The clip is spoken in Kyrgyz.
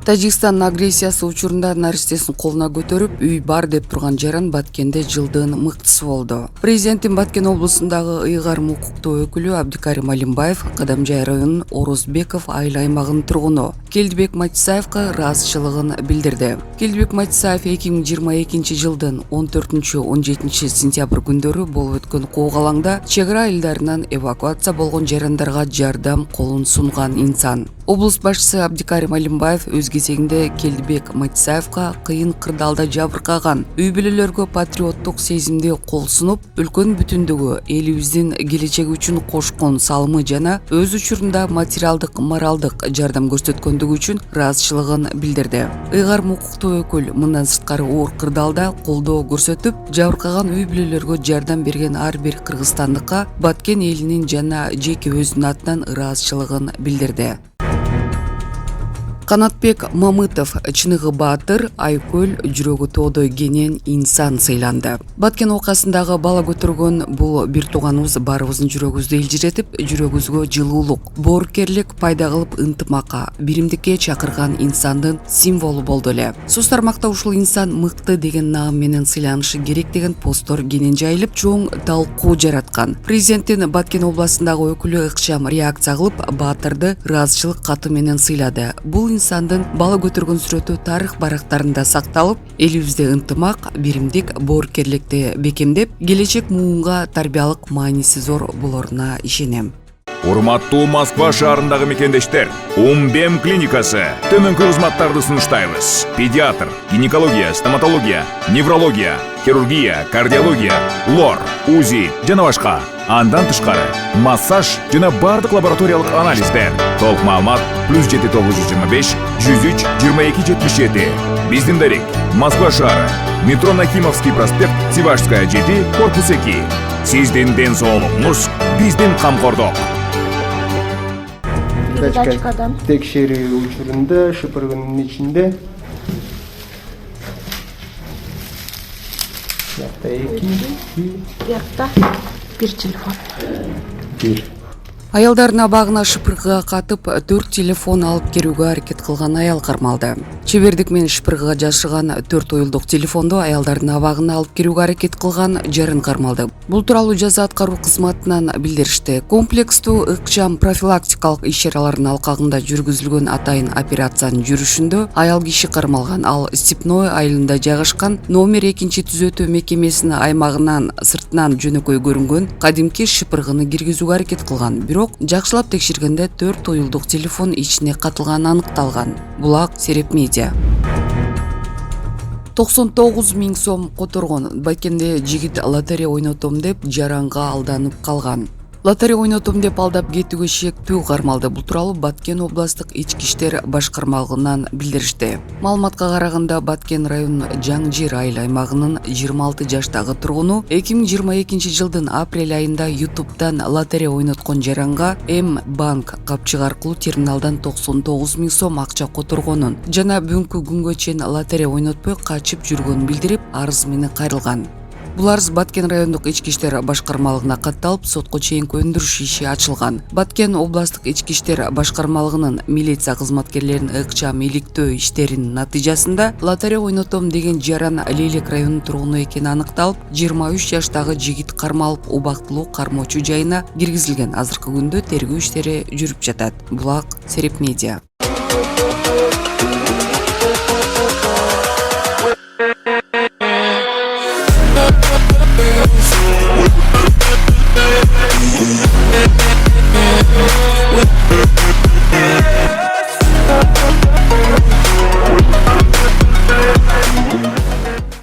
Тажикстан агрессиясы учурунда наристесин колуна көтөрүп, үй бар деп турган жаран Баткенде жылдын мыктысы болду. Президенттин Баткен облусундагы ыйгарым укуктуу өкүлү Абдикарим Алимбаев Кадамжай районунун Орозбеков айыл аймагынын тургуну Келдибек Матисаевка ыраазычылыгын билдирди. Келдибек Матисаев 2022 жылдын 14-17 сентябрь күндөрү болуп өткөн куугалаңда чек ара айылдарынан эвакуация болгон жарандарга жардам колун сунган инсан. Облус башчысы Абдикарим Алимбаев өз кезегинде Келдибек Матисаевка кыйын кырдаалда жабыркаган үй бүлөлөргө патриоттук сезимди кол сунуп, өлкөнүн бүтүндүгү, элибиздин келечеги үчүн кошкон салымы жана өз учурунда материалдык, моралдык жардам көрсөткөндүгү үчүн ыраазычылыгын билдирди. Ыйгарым укуктуу өкүл мындан сырткары оор кырдаалда колдоо көрсөтүп, жабыркаган үй бүлөлөргө жардам берген ар бир кыргызстандыкка Баткен элинин жана жеке өзүнүн атынан ыраазычылыгын билдирди. Канатбек Мамытов чыныгы баатыр, айкөл, жүрөгү тоодой кенен инсан сыйланды. Баткен окасындагы бала көтөргөн бул бир тууганыбыз баарыбыздын жүрөгүбүздү элжиретип, жүрөгүбүзгө жылуулук, боорукерлик пайда кылып ынтымакка, биримдикке чакырган инсандын символу болду эле. Соцтармакта ушул инсан мыкты деген наам менен сыйланышы керек деген посттор кенен жайылып, чоң талкуу жараткан. Президенттин Баткен областындагы өкүлү ыкчам реакция кылып, баатырды ыраазычылык каты менен сыйлады. Бул инсандын бала көтөргөн сүрөтү тарых барактарында сакталып, элибизде ынтымак, биримдик, боорукерликти бекемдеп, келечек муунга тарбиялык мааниси зор болоруна ишенем. Урматтуу Москва шаарындагы мекендештер, Умбем клиникасы төмөнкү кызматтарды сунуштайбыз. Педиатр, гинекология, стоматология, неврология, хирургия, кардиология, лор, УЗИ жана башка. Андан тышкары массаж жана бардык лабораториялык анализдер. Толук маалымат +7 925 103 22 77. Биздин дарек Москва шаары, метро Нахимовский проспект, Сивашская 7, корпус 2. Сиздин ден соолугуңуз биздин камкордук. Передачкадан текшерүү учурунда шыпыргынын ичинде бuyakta 2, бuyakta bir telefon. Аялдардын абагына шыпыргыга катып 4 телефон алып келүүгө аракет кылган аял кармалды. Чебердик менен шыпыргыга жашыган 4 уюлдук телефонду аялдардын абагына алып келүүгө аракет кылган жарын кармалды. Бул тууралуу жаза аткаруу кызматынан билдиришти. Комплекстүү ыкчам профилактикалык иш-чаралардын алкагында жүргүзүлгөн атайын операциянын жүрүшүндө аял киши кармалган. Ал Степной айылында жайгашкан номер 2-түзөтүү мекемесинин аймагынан сыртынан жөнөкөй көрүнгөн кадимки шыпыргыны киргизүүгө аракет кылган. Бирок жакшылап текшергенде 4 уюлдук телефон ичине катылганы аныкталган. Булак Сереп Медиа. 99 000 сом которгон. Баткенде жигит лотерея ойнотом деп жаранга алданып калган. Лотерея ойнотом деп алдап кетүүгө шектүү кармалды. Бул тууралуу Баткен областык ички иштер башкармалыгынан билдиришти. Маалыматка караганда Баткен районунун Жаңжир айыл аймагынын 26 жаштагы тургуну 2022 жылдын апрель айында YouTube'дан лотерея ойноткон жаранга М-банк капчыгы аркылуу терминалдан 99 000 сом акча которгонун жана бүгүнкү күнгө чейин лотерея ойнотпой качып жүргөнүн билдирип, арыз менен кайрылган. Бул арыз Баткен райондук ички иштер башкармалыгына катталып, сотко чейинки өндүрүш иши ачылган. Баткен областык ички иштер башкармалыгынын милиция кызматкерлеринин ыкчам иликтөө иштеринин натыйжасында лотерея ойнотом деген жаран Лелек районунун тургуну экени аныкталып, 23 жаштагы жигит кармалып, убактылуу кармоочу жайына киргизилген. Азыркы күндө тергөө иштери жүрүп жатат. Булак Сереп Медиа.